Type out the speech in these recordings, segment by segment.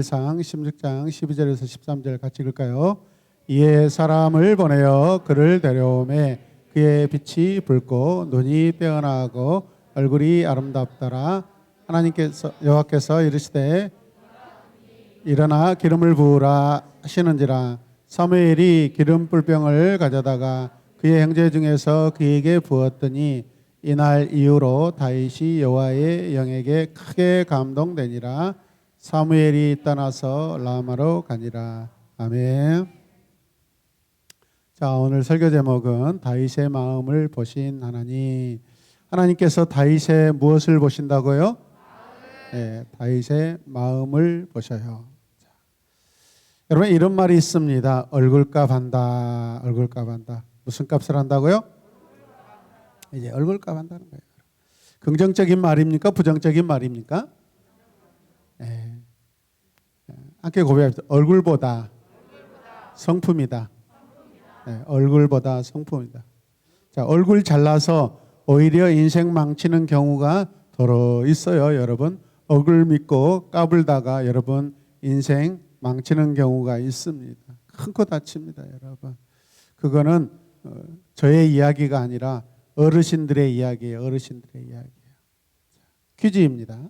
상 16장 12절에서 13절 같이 읽을까요? 이에 사람을 보내어 그를 데려오매 그의 빛이 붉고 눈이 빼어나고 얼굴이 아름답더라. 하나님께서 여호와께서 이르시되 일어나 기름을 부으라 하시는지라. 사무엘이 기름 뿔병을 가져다가 그의 형제 중에서 그에게 부었더니 이날 이후로 다윗이 여호와의 영에게 크게 감동되니라. 사무엘이 떠나서 라마로 가니라. 아멘. 자, 오늘 설교 제목은 다윗의 마음을 보신 하나님. 하나님께서 다윗의 무엇을 보신다고요? 네, 다윗의 마음을 보셔요. 자, 여러분 이런 말이 있습니다. 얼굴값 한다. 얼굴값 한다. 무슨 값을 한다고요? 이제 얼굴값 한다는 거예요. 긍정적인 말입니까? 부정적인 말입니까? 네. 함께 고백합시다. 얼굴보다 성품이다. 네, 얼굴보다 성품이다. 자, 얼굴 잘나서 오히려 인생 망치는 경우가 더러 있어요, 여러분. 얼굴 믿고 까불다가 여러분 인생 망치는 경우가 있습니다. 큰 코 다칩니다, 여러분. 그거는 저의 이야기가 아니라 어르신들의 이야기예요. 어르신들의 이야기예요. 퀴즈입니다.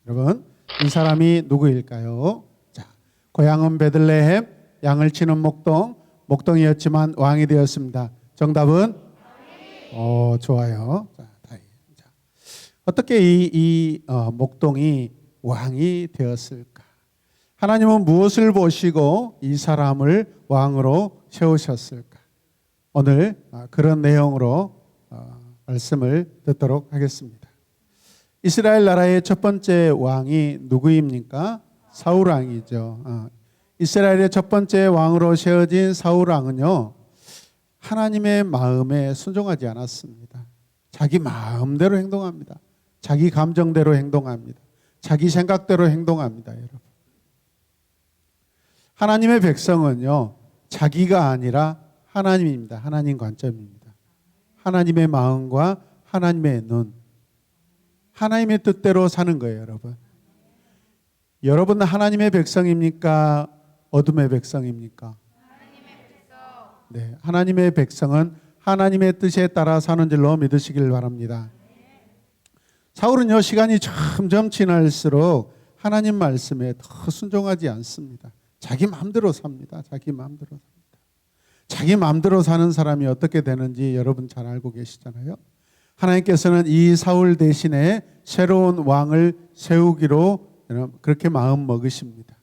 여러분, 이 사람이 누구일까요? 자, 고향은 베들레헴, 양을 치는 목동이었지만 왕이 되었습니다. 정답은? 좋아요. 자, 다윗. 자, 어떻게 이 목동이 왕이 되었을까? 하나님은 무엇을 보시고 이 사람을 왕으로 세우셨을까? 오늘 그런 내용으로 말씀을 듣도록 하겠습니다. 이스라엘 나라의 첫 번째 왕이 누구입니까? 사울 왕이죠. 이스라엘의 첫 번째 왕으로 세워진 사울 왕은요, 하나님의 마음에 순종하지 않았습니다. 자기 마음대로 행동합니다. 자기 감정대로 행동합니다. 자기 생각대로 행동합니다, 여러분. 하나님의 백성은요, 자기가 아니라 하나님입니다. 하나님 관점입니다. 하나님의 마음과 하나님의 눈, 하나님의 뜻대로 사는 거예요, 여러분. 여러분은 하나님의 백성입니까? 어둠의 백성입니까? 네, 하나님의 백성은 하나님의 뜻에 따라 사는 줄로 믿으시길 바랍니다. 사울은요, 시간이 점점 지날수록 하나님 말씀에 더 순종하지 않습니다. 자기 마음대로 삽니다. 자기 마음대로 삽니다. 자기 마음대로 사는 사람이 어떻게 되는지 여러분 잘 알고 계시잖아요. 하나님께서는 이 사울 대신에 새로운 왕을 세우기로 그렇게 마음 먹으십니다.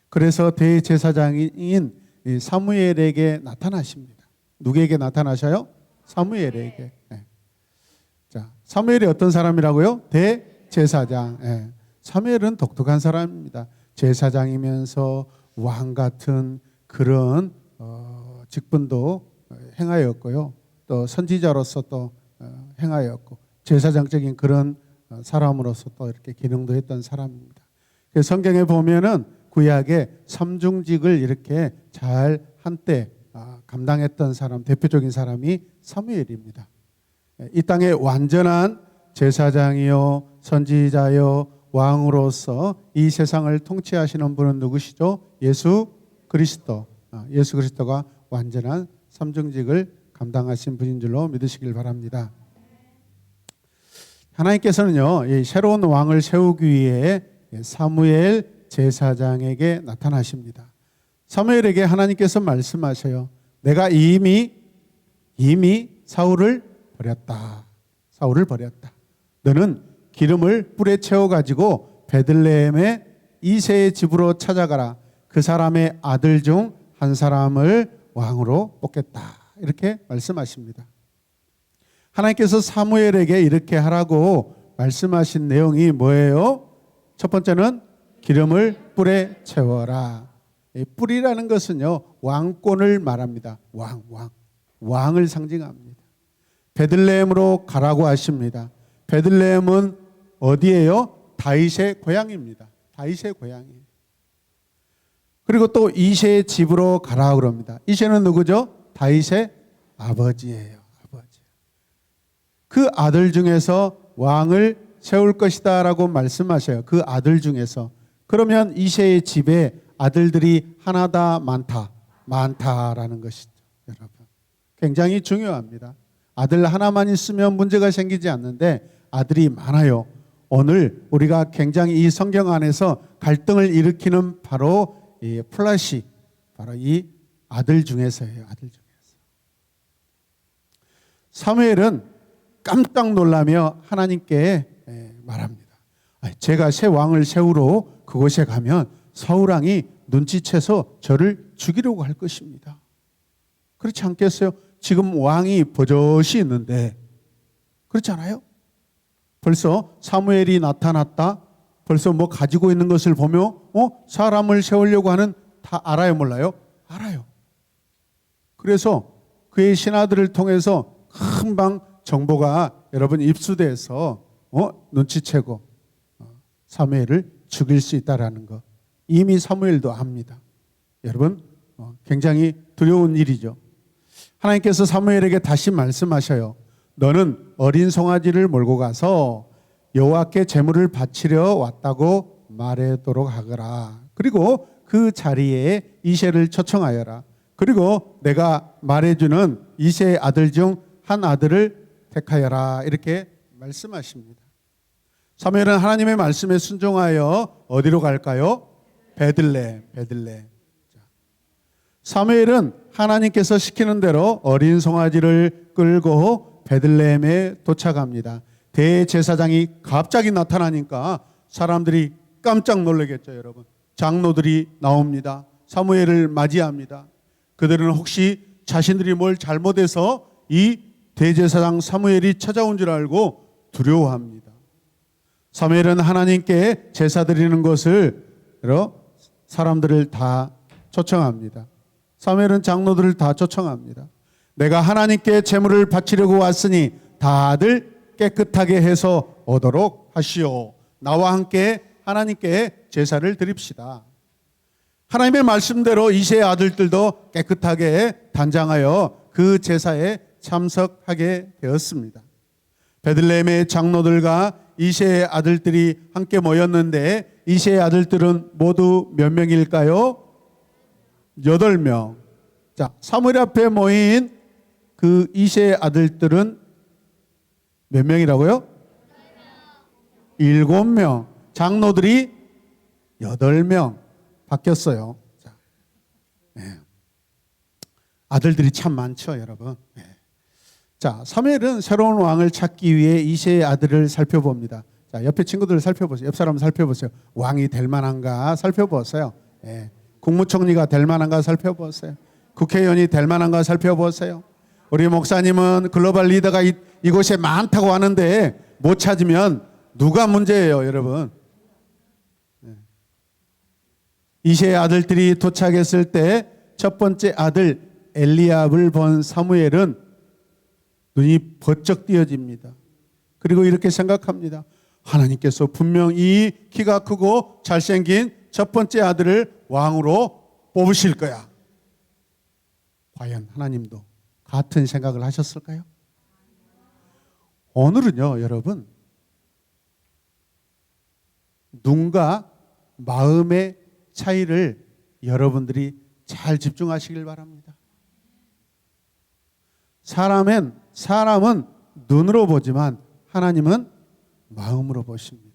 그래서 대제사장인 사무엘에게 나타나십니다. 누구에게 나타나셔요? 사무엘에게. 네. 자, 사무엘이 어떤 사람이라고요? 대제사장. 네. 사무엘은 독특한 사람입니다. 제사장이면서 왕 같은 그런 직분도 행하였고요. 또 선지자로서 또 행하였고 제사장적인 그런 사람으로서 또 이렇게 기능도 했던 사람입니다. 그래서 성경에 보면은 구약의 삼중직을 이렇게 잘 한때 감당했던 사람, 대표적인 사람이 사무엘입니다. 이 땅의 완전한 제사장이요, 선지자요, 왕으로서 이 세상을 통치하시는 분은 누구시죠? 예수 그리스도. 예수 그리스도가 완전한 삼중직을 감당하신 분인 줄로 믿으시길 바랍니다. 하나님께서는요, 이 새로운 왕을 세우기 위해 사무엘 제사장에게 나타나십니다. 사무엘에게 하나님께서 말씀하셔요. 내가 이미 사울을 버렸다. 사울을 버렸다. 너는 기름을 뿔에 채워가지고 베들레헴의 이새의 집으로 찾아가라. 그 사람의 아들 중 한 사람을 왕으로 뽑겠다. 이렇게 말씀하십니다. 하나님께서 사무엘에게 이렇게 하라고 말씀하신 내용이 뭐예요? 첫 번째는 기름을 뿔에 채워라. 뿔이라는 것은요, 왕권을 말합니다. 왕을 상징합니다. 베들레헴으로 가라고 하십니다. 베들레헴은 어디예요? 다윗의 고향입니다. 다윗의 고향이에요. 그리고 또 이새의 집으로 가라 그럽니다. 이새는 누구죠? 다윗의 아버지예요. 아버지. 그 아들 중에서 왕을 세울 것이다 라고 말씀하셔요. 그 아들 중에서 그러면 이새의 집에 아들들이 하나다 많다라는 것이죠. 여러분, 굉장히 중요합니다. 아들 하나만 있으면 문제가 생기지 않는데 아들이 많아요. 오늘 우리가 굉장히 이 성경 안에서 갈등을 일으키는 바로 이 플라시, 바로 이 아들 중에서예요. 아들 중에서. 사무엘은 깜짝 놀라며 하나님께 말합니다. 제가 새 왕을 세우러 그곳에 가면 사울왕이 눈치채서 저를 죽이려고 할 것입니다. 그렇지 않겠어요? 지금 왕이 버젓이 있는데 그렇지 않아요? 벌써 사무엘이 나타났다. 벌써 뭐 가지고 있는 것을 보며 사람을 세우려고 하는, 다 알아요 몰라요? 알아요. 그래서 그의 신하들을 통해서 금방 정보가 여러분 입수돼서 눈치채고 사무엘을 죽일 수 있다라는 것, 이미 사무엘도 압니다. 여러분, 굉장히 두려운 일이죠. 하나님께서 사무엘에게 다시 말씀하셔요. 너는 어린 송아지를 몰고 가서 여호와께 제물을 바치려 왔다고 말하도록 하거라. 그리고 그 자리에 이새를 초청하여라. 그리고 내가 말해주는 이새의 아들 중 한 아들을 택하여라. 이렇게 말씀하십니다. 사무엘은 하나님의 말씀에 순종하여 어디로 갈까요? 베들레헴. 사무엘은 하나님께서 시키는 대로 어린 송아지를 끌고 베들레헴에 도착합니다. 대제사장이 갑자기 나타나니까 사람들이 깜짝 놀라겠죠, 여러분. 장로들이 나옵니다. 사무엘을 맞이합니다. 그들은 혹시 자신들이 뭘 잘못해서 이 대제사장 사무엘이 찾아온 줄 알고 두려워합니다. 사무엘은 하나님께 제사 드리는 것을 사람들을 다 초청합니다. 사무엘은 장로들을 다 초청합니다. 내가 하나님께 제물을 바치려고 왔으니 다들 깨끗하게 해서 오도록 하시오. 나와 함께 하나님께 제사를 드립시다. 하나님의 말씀대로 이새의 아들들도 깨끗하게 단장하여 그 제사에 참석하게 되었습니다. 베들레헴의 장로들과 이새의 아들들이 함께 모였는데 이새의 아들들은 모두 몇 명일까요? 8명. 자, 사무엘 앞에 모인 그 이새의 아들들은 몇 명이라고요? 7명. 장로들이 8명 바뀌었어요. 자, 아들들이 참 많죠, 여러분. 자, 사무엘은 새로운 왕을 찾기 위해 이새의 아들을 살펴봅니다. 자, 옆에 친구들을 살펴보세요. 옆 사람 살펴보세요. 왕이 될 만한가 살펴보세요. 국무총리가 될 만한가 살펴보세요. 국회의원이 될 만한가 살펴보세요. 우리 목사님은 글로벌 리더가 이곳에 많다고 하는데 못 찾으면 누가 문제예요, 여러분? 이새의 아들들이 도착했을 때 첫 번째 아들 엘리압을 본 사무엘은 눈이 번쩍 띄어집니다. 그리고 이렇게 생각합니다. 하나님께서 분명 이 키가 크고 잘생긴 첫 번째 아들을 왕으로 뽑으실 거야. 과연 하나님도 같은 생각을 하셨을까요? 오늘은요, 여러분, 눈과 마음의 차이를 여러분들이 잘 집중하시길 바랍니다. 사람은 눈으로 보지만 하나님은 마음으로 보십니다.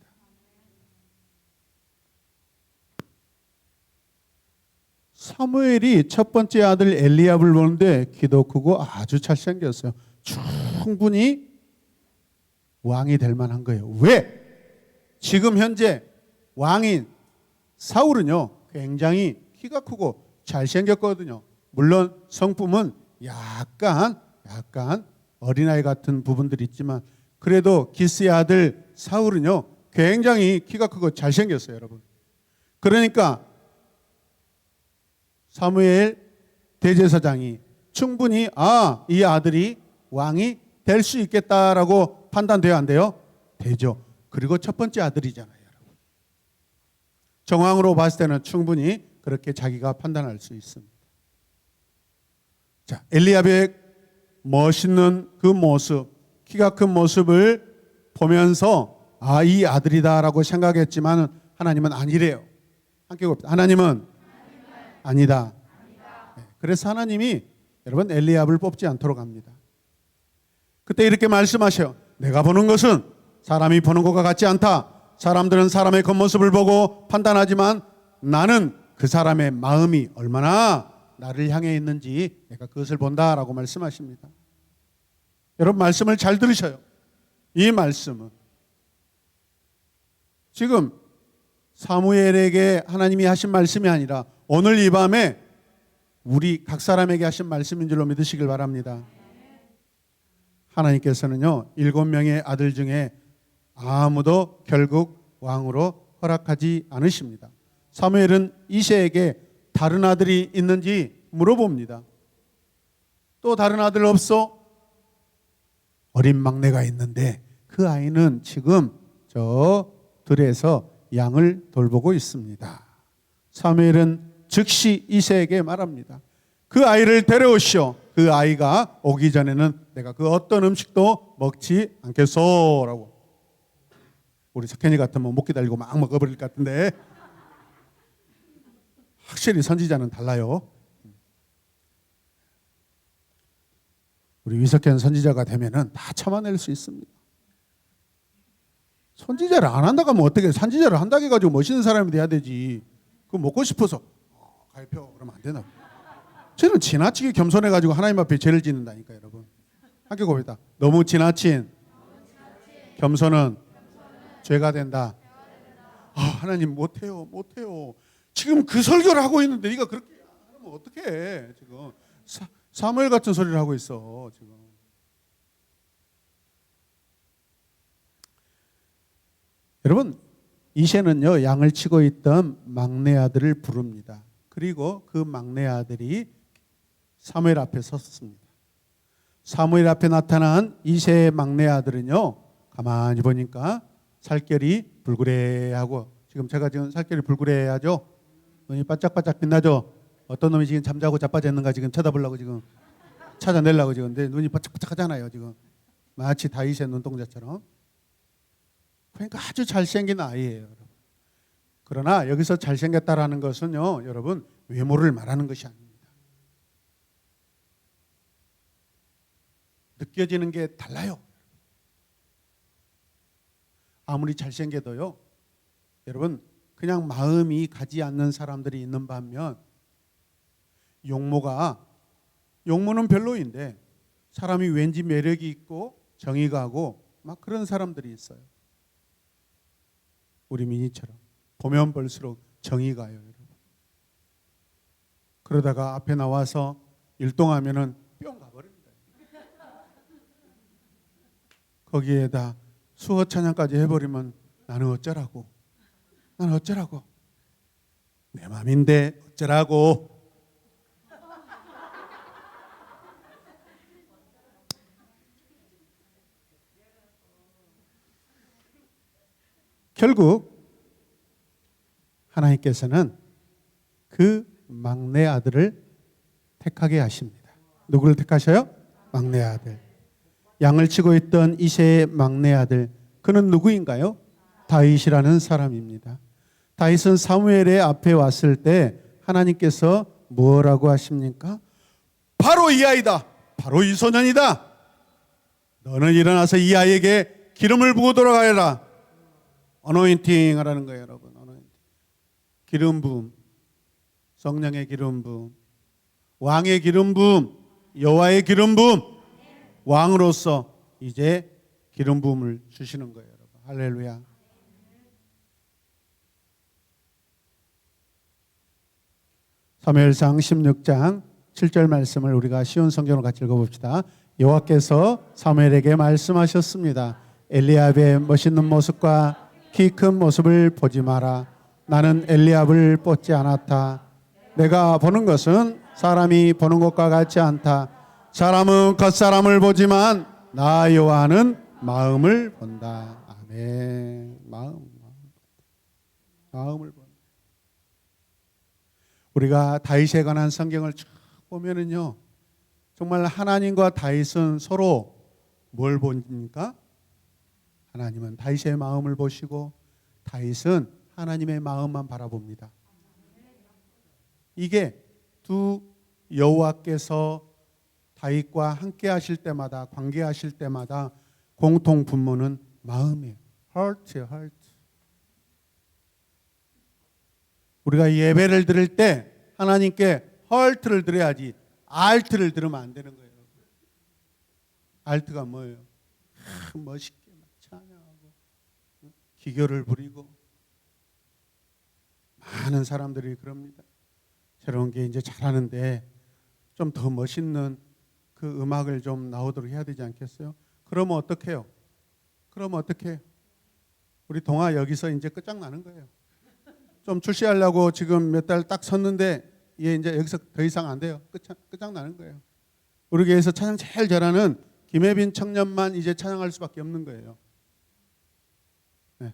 사무엘이 첫 번째 아들 엘리압을 보는데 키도 크고 아주 잘생겼어요. 충분히 왕이 될 만한 거예요. 왜? 지금 현재 왕인 사울은요, 굉장히 키가 크고 잘생겼거든요. 물론 성품은 약간 어린아이 같은 부분들이 있지만 그래도 기스의 아들 사울은요, 굉장히 키가 크고 잘생겼어요, 여러분. 그러니까 사무엘 대제사장이 충분히 이 아들이 왕이 될 수 있겠다라고 판단돼야 안 돼요? 되죠. 그리고 첫 번째 아들이잖아요, 여러분. 정황으로 봤을 때는 충분히 그렇게 자기가 판단할 수 있습니다. 자, 엘리압의 멋있는 그 모습, 키가 큰 모습을 보면서 이 아들이다라고 생각했지만 하나님은 아니래요. 함께 봅시다. 하나님은 아니다. 네. 그래서 하나님이 여러분 엘리압을 뽑지 않도록 합니다. 그때 이렇게 말씀하셔요. 내가 보는 것은 사람이 보는 것과 같지 않다. 사람들은 사람의 겉모습을 보고 판단하지만 나는 그 사람의 마음이 얼마나 나를 향해 있는지 내가 그것을 본다라고 말씀하십니다. 여러분 말씀을 잘 들으셔요. 이 말씀은 지금 사무엘에게 하나님이 하신 말씀이 아니라 오늘 이 밤에 우리 각 사람에게 하신 말씀인 줄로 믿으시길 바랍니다. 하나님께서는요 7명의 아들 중에 아무도 결국 왕으로 허락하지 않으십니다. 사무엘은 이새에게 다른 아들이 있는지 물어봅니다. 또 다른 아들 없어? 어린 막내가 있는데 그 아이는 지금 저 들에서 양을 돌보고 있습니다. 사무엘은 즉시 이새에게 말합니다. 그 아이를 데려오시오. 그 아이가 오기 전에는 내가 그 어떤 음식도 먹지 않겠소라고. 우리 석현이 같으면 못 기다리고 막 먹어버릴 것 같은데 확실히 선지자는 달라요. 우리 위석현 선지자가 되면은 다 참아낼 수 있습니다. 선지자를 안 한다고 하면 어떻게 선지자를 한다고 해가지고 멋있는 사람이 돼야 되지. 그거 먹고 싶어서 가입혀 그러면 안 되나. 저는 지나치게 겸손해가지고 하나님 앞에 죄를 짓는다니까 여러분. 함께 고백다. 너무 지나친 겸손은 죄가 된다. 하나님 못해요. 지금 그 설교를 하고 있는데 네가 그렇게 하면 어떡해. 지금 사무엘 같은 소리를 하고 있어 지금. 여러분 이새는요 양을 치고 있던 막내 아들을 부릅니다. 그리고 그 막내 아들이 사무엘 앞에 섰습니다. 사무엘 앞에 나타난 이새의 막내 아들은요 가만히 보니까 살결이 불그레하고, 지금 제가 지금 살결이 불그레하죠. 눈이 반짝반짝 빛나죠. 어떤 놈이 지금 잠자고 자빠져 있는가 지금 쳐다보려고 지금 찾아내려고 지금. 근데 눈이 반짝반짝하잖아요 지금. 마치 다윗의 눈동자처럼. 그러니까 아주 잘생긴 아이예요 여러분. 그러나 여기서 잘생겼다라는 것은요 여러분 외모를 말하는 것이 아닙니다. 느껴지는 게 달라요. 아무리 잘생겨도요 여러분 그냥 마음이 가지 않는 사람들이 있는 반면 용모는 별로인데 사람이 왠지 매력이 있고 정이 가고 막 그런 사람들이 있어요. 우리 민희처럼 보면 볼수록 정이 가요 여러분. 그러다가 앞에 나와서 일동하면은 뿅 가버립니다. 거기에다 수호 찬양까지 해버리면 나는 어쩌라고. 내 맘인데 어쩌라고. 결국 하나님께서는 그 막내 아들을 택하게 하십니다. 누구를 택하셔요? 막내 아들. 양을 치고 있던 이새의 막내 아들. 그는 누구인가요? 다윗이라는 사람입니다. 다윗은 사무엘의 앞에 왔을 때 하나님께서 뭐라고 하십니까? 바로 이 아이다. 바로 이 소년이다. 너는 일어나서 이 아이에게 기름을 부어 돌아가라. 어노인팅 하라는 거예요 여러분. 기름 부음, 성령의 기름 부음, 왕의 기름 부음, 여호와의 기름 부음. 왕으로서 이제 기름 부음을 주시는 거예요 여러분. 할렐루야. 사무엘상 16장 7절 말씀을 우리가 쉬운 성경으로 같이 읽어봅시다. 여호와께서 사무엘에게 말씀하셨습니다. 엘리압의 멋있는 모습과 키 큰 모습을 보지 마라. 나는 엘리압을 뽑지 않았다. 내가 보는 것은 사람이 보는 것과 같지 않다. 사람은 겉사람을 보지만 나 여호와는 마음을 본다. 아멘. 마음을 본다. 우리가 다윗에 관한 성경을 쭉 보면은요 정말 하나님과 다윗은 서로 뭘 보니까 하나님은 다윗의 마음을 보시고 다윗은 하나님의 마음만 바라봅니다. 이게 두 여호와께서 다윗과 함께 하실 때마다, 관계하실 때마다 공통 분모는 마음이에요. heart예요, heart. 우리가 예배를 드릴 때 하나님께 heart를 드려야지 art를 들으면 안 되는 거예요. art가 뭐예요? 멋있게 막 찬양하고 기교를 부리고, 많은 사람들이 그럽니다. 새로운 게 이제 잘하는데 좀 더 멋있는 그 음악을 좀 나오도록 해야 되지 않겠어요? 그러면 어떡해요? 우리 동아 여기서 이제 끝장나는 거예요. 좀 출시하려고 지금 몇 달 딱 섰는데 얘 이제 여기서 더 이상 안 돼요. 끝장나는 거예요. 우리 교회에서 찬양 제일 잘하는 김혜빈 청년만 이제 찬양할 수밖에 없는 거예요. 네.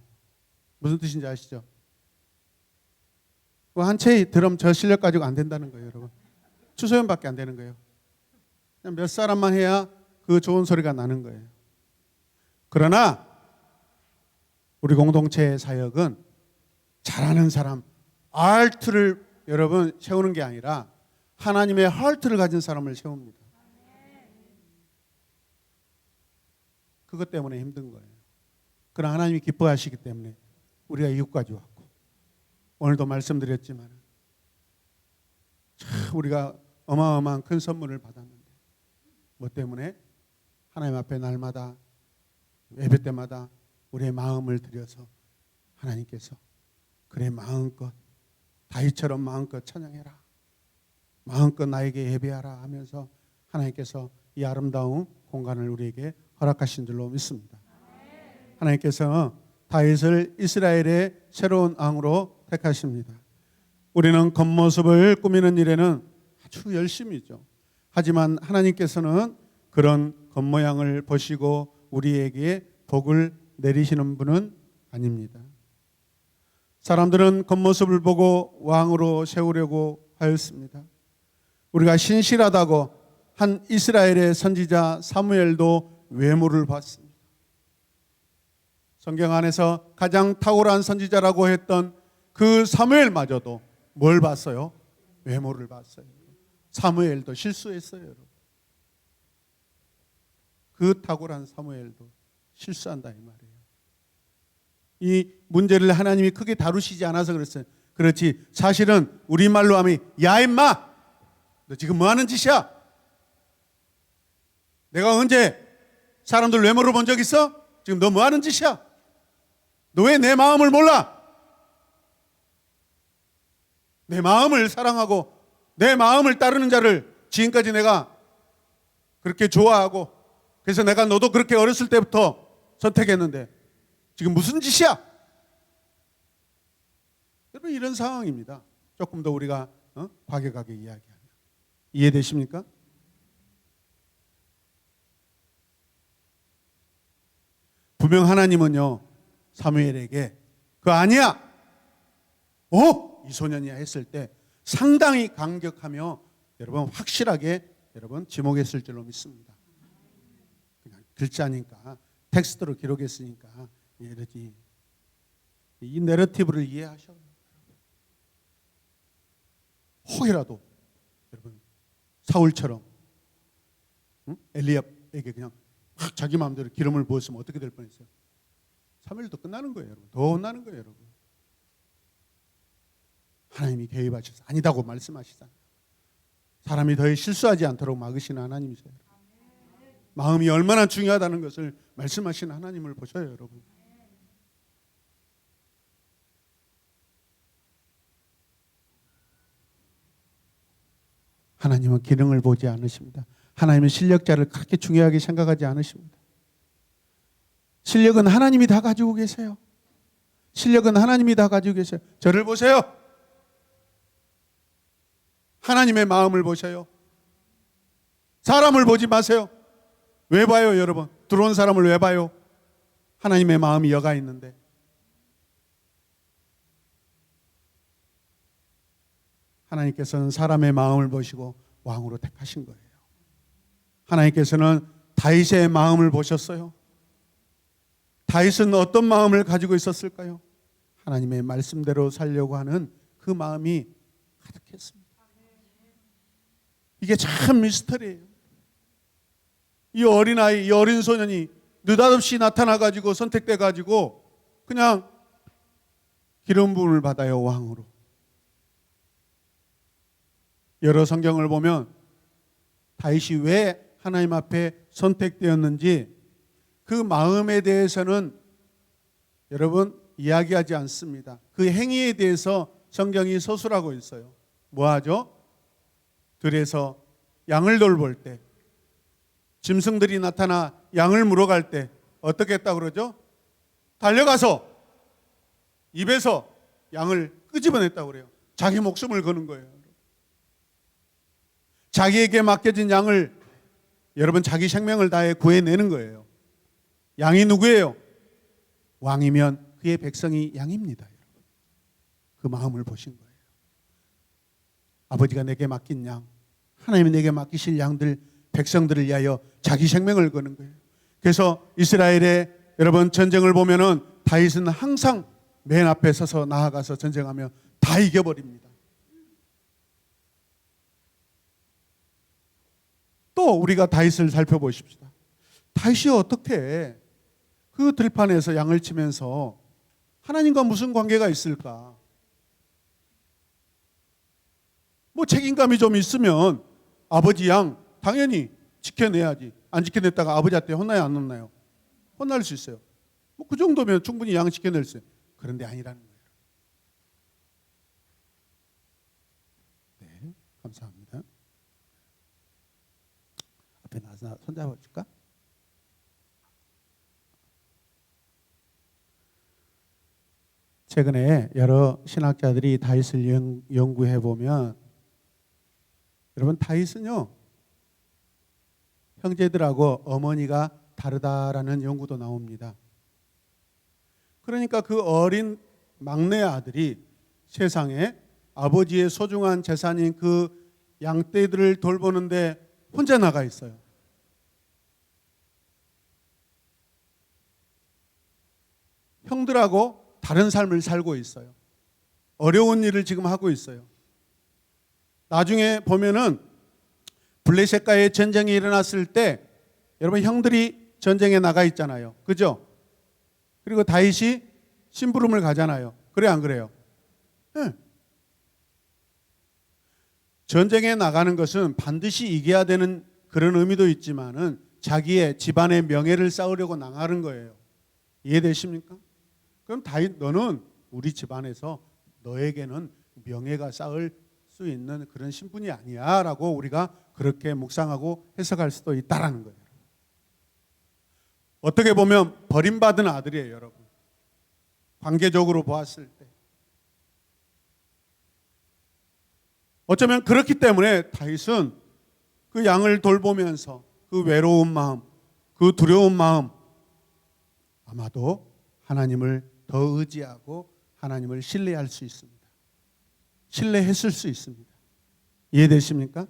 무슨 뜻인지 아시죠? 한 채의 드럼 저 실력 가지고 안 된다는 거예요, 여러분. 추소연밖에 안 되는 거예요. 그냥 몇 사람만 해야 그 좋은 소리가 나는 거예요. 그러나 우리 공동체의 사역은 잘하는 사람, art를 여러분 세우는 게 아니라 하나님의 heart를 가진 사람을 세웁니다. 그것 때문에 힘든 거예요. 그러나 하나님이 기뻐하시기 때문에 우리가 이것까지 왔고, 오늘도 말씀드렸지만 참 우리가 어마어마한 큰 선물을 받았는데, 뭐 때문에? 하나님 앞에 날마다 예배 때마다 우리의 마음을 들여서 하나님께서 그래 마음껏 다윗처럼 마음껏 찬양해라, 마음껏 나에게 예배하라 하면서 하나님께서 이 아름다운 공간을 우리에게 허락하신 줄로 믿습니다. 하나님께서 다윗을 이스라엘의 새로운 왕으로 택하십니다. 우리는 겉모습을 꾸미는 일에는 아주 열심이죠. 하지만 하나님께서는 그런 겉모양을 보시고 우리에게 복을 내리시는 분은 아닙니다. 사람들은 겉모습을 보고 왕으로 세우려고 하였습니다. 우리가 신실하다고 한 이스라엘의 선지자 사무엘도 외모를 봤습니다. 성경 안에서 가장 탁월한 선지자라고 했던 그 사무엘마저도 뭘 봤어요? 외모를 봤어요. 사무엘도 실수했어요, 여러분. 그 탁월한 사무엘도 실수한다 이 말이에요. 이 문제를 하나님이 크게 다루시지 않아서 그랬어요. 그렇지 사실은 우리말로 하면 야 임마 너 지금 뭐 하는 짓이야? 내가 언제 사람들 외모를 본 적 있어? 지금 너 뭐 하는 짓이야? 너 왜 내 마음을 몰라? 내 마음을 사랑하고 내 마음을 따르는 자를 지금까지 내가 그렇게 좋아하고, 그래서 내가 너도 그렇게 어렸을 때부터 선택했는데 지금 무슨 짓이야? 여러분 이런 상황입니다. 조금 더 우리가 과격하게 이야기하면 이해되십니까? 분명 하나님은요 사무엘에게 그거 아니야, 이 소년이야 했을 때 상당히 강격하며 여러분 확실하게 여러분 지목했을 줄로 믿습니다. 그냥 글자니까 텍스트로 기록했으니까 이러지. 이 내러티브를 이해하셔. 혹이라도 여러분 사울처럼 엘리압에게 그냥 확 자기 마음대로 기름을 부었으면 어떻게 될 뻔했어요? 사무엘도 끝나는 거예요, 여러분. 더 혼나는 거예요, 여러분. 하나님이 개입하셔서 아니다고 말씀하시잖아요. 사람이 더 실수하지 않도록 막으시는 하나님이세요. 마음이 얼마나 중요하다는 것을 말씀하시는 하나님을 보셔요, 여러분. 하나님은 기능을 보지 않으십니다. 하나님은 실력자를 그렇게 중요하게 생각하지 않으십니다. 실력은 하나님이 다 가지고 계세요. 실력은 하나님이 다 가지고 계세요. 저를 보세요. 하나님의 마음을 보셔요. 사람을 보지 마세요. 왜 봐요, 여러분? 들어온 사람을 왜 봐요? 하나님의 마음이 여가 있는데. 하나님께서는 사람의 마음을 보시고 왕으로 택하신 거예요. 하나님께서는 다윗의 마음을 보셨어요. 다윗은 어떤 마음을 가지고 있었을까요? 하나님의 말씀대로 살려고 하는 그 마음이 가득했습니다. 이게 참 미스터리예요. 이 어린아이, 이 어린 소년이 느닷없이 나타나가지고 선택돼가지고 그냥 기름 부음을 받아요, 왕으로. 여러 성경을 보면 다윗이 왜 하나님 앞에 선택되었는지 그 마음에 대해서는 여러분 이야기하지 않습니다. 그 행위에 대해서 성경이 서술하고 있어요. 뭐 하죠? 들에서 양을 돌볼 때, 짐승들이 나타나 양을 물어갈 때 어떻게 했다고 그러죠? 달려가서 입에서 양을 끄집어냈다고 그래요. 자기 목숨을 거는 거예요. 자기에게 맡겨진 양을 여러분 자기 생명을 다해 구해내는 거예요. 양이 누구예요? 왕이면 그의 백성이 양입니다. 여러분. 그 마음을 보신 거예요. 아버지가 내게 맡긴 양, 하나님이 내게 맡기실 양들, 백성들을 위하여 자기 생명을 거는 거예요. 그래서 이스라엘의 여러분 전쟁을 보면은 다윗은 항상 맨 앞에 서서 나아가서 전쟁하며 다 이겨버립니다. 또 우리가 다윗을 살펴보십시다. 다윗이 어떻게 그 들판에서 양을 치면서 하나님과 무슨 관계가 있을까? 뭐 책임감이 좀 있으면 아버지 양 당연히 지켜내야지. 안 지켜냈다가 아버지한테 혼나요, 안 혼나요? 혼날 수 있어요. 뭐 그 정도면 충분히 양 지켜낼 수 있어요. 그런데 아니라는 거예요. 네, 감사합니다. 앞에 나서 손잡아 줄까? 최근에 여러 신학자들이 다윗을 연구해 보면 여러분 다윗은요 형제들하고 어머니가 다르다라는 연구도 나옵니다. 그러니까 그 어린 막내 아들이 세상에 아버지의 소중한 재산인 그 양떼들을 돌보는데 혼자 나가 있어요. 형들하고 다른 삶을 살고 있어요. 어려운 일을 지금 하고 있어요. 나중에 보면은 블레셋과의 전쟁이 일어났을 때 여러분 형들이 전쟁에 나가 있잖아요. 그죠? 그리고 다윗이 심부름을 가잖아요. 그래 안 그래요? 네. 전쟁에 나가는 것은 반드시 이겨야 되는 그런 의미도 있지만은 자기의 집안의 명예를 쌓으려고 나가는 거예요. 이해되십니까? 그럼 다윗 너는 우리 집안에서 너에게는 명예가 쌓을 수 있는 그런 신분이 아니야 라고 우리가 그렇게 묵상하고 해석할 수도 있다라는 거예요. 어떻게 보면 버림받은 아들이에요, 여러분. 관계적으로 보았을 때. 어쩌면 그렇기 때문에 다윗은 그 양을 돌보면서 그 외로운 마음, 그 두려운 마음, 아마도 하나님을 더 의지하고 하나님을 신뢰할 수 있습니다. 신뢰했을 수 있습니다. 이해되십니까?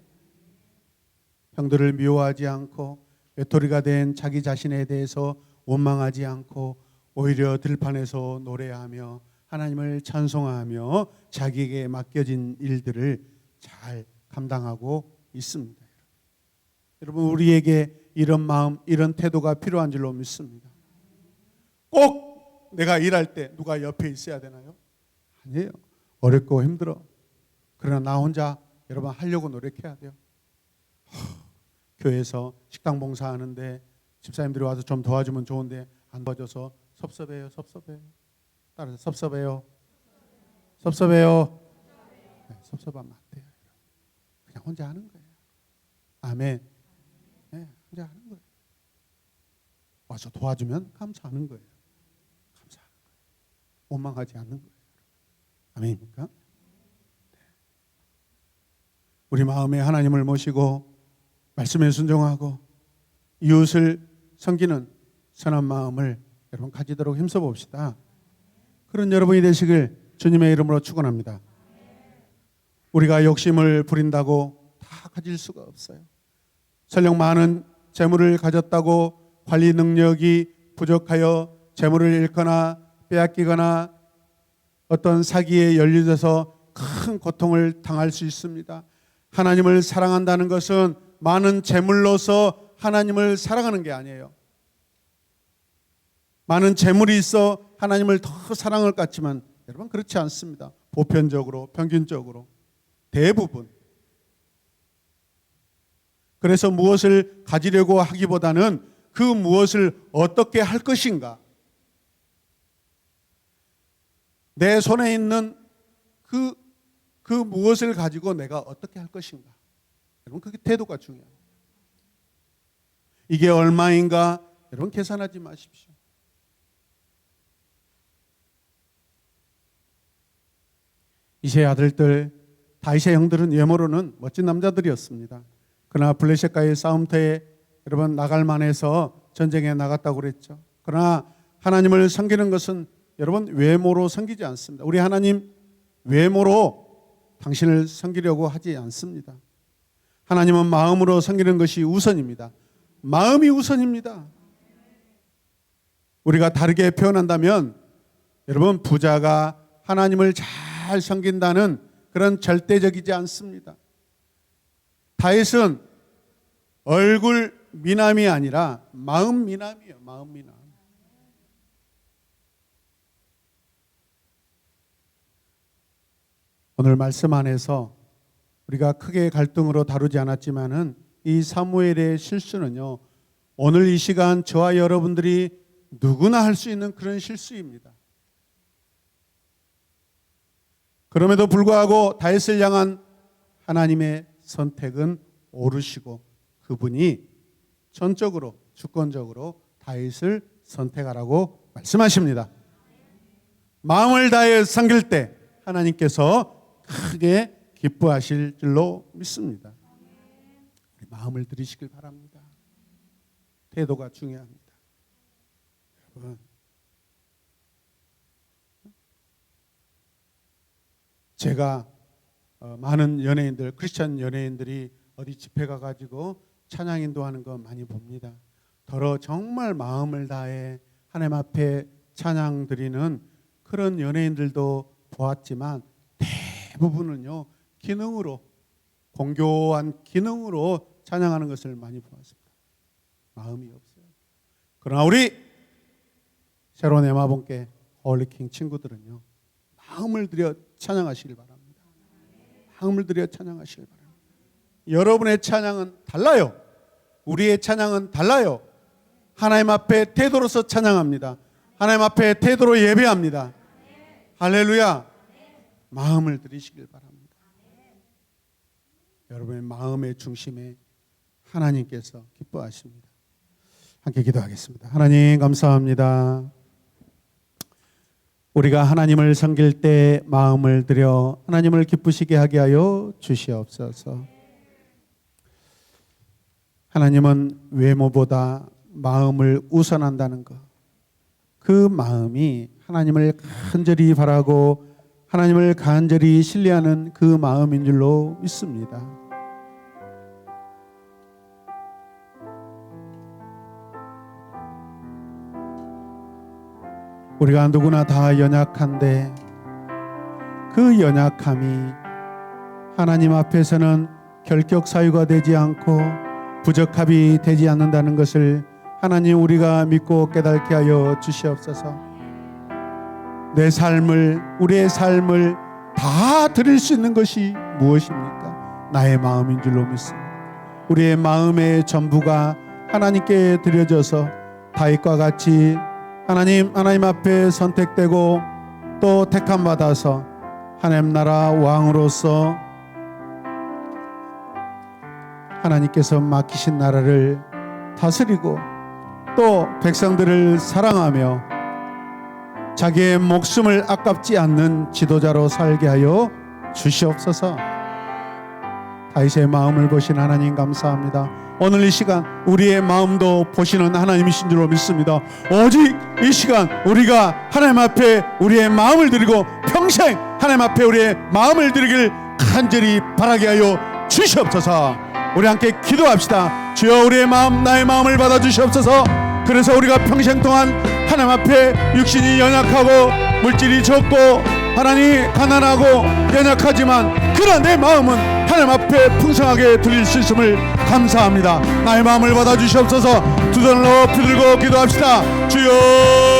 형들을 미워하지 않고 외톨이가 된 자기 자신에 대해서 원망하지 않고 오히려 들판에서 노래하며 하나님을 찬송하며 자기에게 맡겨진 일들을 잘 감당하고 있습니다. 여러분 우리에게 이런 마음, 이런 태도가 필요한 줄로 믿습니다. 꼭 내가 일할 때 누가 옆에 있어야 되나요? 아니에요. 어렵고 힘들어. 그러나 나 혼자 여러분 하려고 노력해야 돼요. 교회에서 식당 봉사하는데 집사님들이 와서 좀 도와주면 좋은데 안 도와줘서 섭섭해요. 따라서 섭섭해요. 네, 섭섭하면 안 돼요. 그냥 혼자 하는 거예요. 아멘. 네, 혼자 하는 거예요. 와서 도와주면 감사하는 거예요. 감사하는 거예요. 원망하지 않는 거예요. 아멘입니까? 네. 우리 마음에 하나님을 모시고 말씀에 순종하고 이웃을 섬기는 선한 마음을 여러분 가지도록 힘써 봅시다. 그런 여러분이 되시길 주님의 이름으로 축원합니다. 우리가 욕심을 부린다고 다 가질 수가 없어요. 설령 많은 재물을 가졌다고 관리 능력이 부족하여 재물을 잃거나 빼앗기거나 어떤 사기에 연루돼서 큰 고통을 당할 수 있습니다. 하나님을 사랑한다는 것은 많은 재물로서 하나님을 사랑하는 게 아니에요. 많은 재물이 있어 하나님을 더 사랑할 것 같지만 여러분 그렇지 않습니다. 보편적으로, 평균적으로, 대부분. 그래서 무엇을 가지려고 하기보다는 그 무엇을 어떻게 할 것인가, 내 손에 있는 그 무엇을 가지고 내가 어떻게 할 것인가. 여러분 그게 태도가 중요해요. 이게 얼마인가 여러분 계산하지 마십시오. 이세의 아들들, 다윗의 형들은 외모로는 멋진 남자들이었습니다. 그러나 블레셋과의 싸움터에 여러분 나갈 만해서 전쟁에 나갔다고 그랬죠. 그러나 하나님을 섬기는 것은 여러분 외모로 섬기지 않습니다. 우리 하나님 외모로 당신을 섬기려고 하지 않습니다. 하나님은 마음으로 섬기는 것이 우선입니다. 마음이 우선입니다. 우리가 다르게 표현한다면 여러분 부자가 하나님을 잘 섬긴다는 그런 절대적이지 않습니다. 다윗은 얼굴 미남이 아니라 마음 미남이에요. 마음 미남. 오늘 말씀 안에서 우리가 크게 갈등으로 다루지 않았지만은 이 사무엘의 실수는요, 오늘 이 시간 저와 여러분들이 누구나 할 수 있는 그런 실수입니다. 그럼에도 불구하고 다윗을 향한 하나님의 선택은 옳으시고 그분이 전적으로 주권적으로 다윗을 선택하라고 말씀하십니다. 마음을 다해 섬길 때 하나님께서 크게 기뻐하실 줄로 믿습니다. 마음을 들이시길 바랍니다. 태도가 중요합니다. 여러분, 제가 많은 연예인들, 크리스찬 연예인들이 어디 집회 가가지고 찬양 인도하는 거 많이 봅니다. 더러 정말 마음을 다해 하나님 앞에 찬양 드리는 그런 연예인들도 보았지만 대부분은요 기능으로, 공교한 기능으로 찬양하는 것을 많이 보았습니다. 마음이 없어요. 그러나 우리 새로운 에마본께 홀리킹 친구들은요 마음을 들여 찬양하시길 바랍니다. 마음을 들여 찬양하시길 바랍니다. 여러분의 찬양은 달라요. 우리의 찬양은 달라요. 하나님 앞에 태도로서 찬양합니다. 하나님 앞에 태도로 예배합니다. 할렐루야. 마음을 들이시길 바랍니다. 여러분의 마음의 중심에 하나님께서 기뻐하십니다. 함께 기도하겠습니다. 하나님 감사합니다. 우리가 하나님을 섬길 때 마음을 들여 하나님을 기쁘시게 하게 하여 주시옵소서. 하나님은 외모보다 마음을 우선한다는 것, 그 마음이 하나님을 간절히 바라고 하나님을 간절히 신뢰하는 그 마음인 줄로 믿습니다. 우리가 누구나 다 연약한데 그 연약함이 하나님 앞에서는 결격 사유가 되지 않고 부적합이 되지 않는다는 것을 하나님 우리가 믿고 깨닫게 하여 주시옵소서. 내 삶을, 우리의 삶을 다 드릴 수 있는 것이 무엇입니까? 나의 마음인 줄로 믿습니다. 우리의 마음의 전부가 하나님께 드려져서 다윗과 같이 하나님 앞에 선택되고 또 택함 받아서 하나님 나라 왕으로서 하나님께서 맡기신 나라를 다스리고 또 백성들을 사랑하며 자기의 목숨을 아깝지 않는 지도자로 살게 하여 주시옵소서. 다윗의 마음을 보신 하나님 감사합니다. 오늘 이 시간 우리의 마음도 보시는 하나님이신 줄로 믿습니다. 오직 이 시간 우리가 하나님 앞에 우리의 마음을 드리고 평생 하나님 앞에 우리의 마음을 드리길 간절히 바라게 하여 주시옵소서. 우리 함께 기도합시다. 주여 우리의 마음, 나의 마음을 받아주시옵소서. 그래서 우리가 평생 동안 하나님 앞에 육신이 연약하고 물질이 적고 하나님, 가난하고 연약하지만 그러나 내 마음은 하나님 앞에 풍성하게 드릴 수 있음을 감사합니다. 나의 마음을 받아주시옵소서. 두 손을 높이 들고 기도합시다. 주여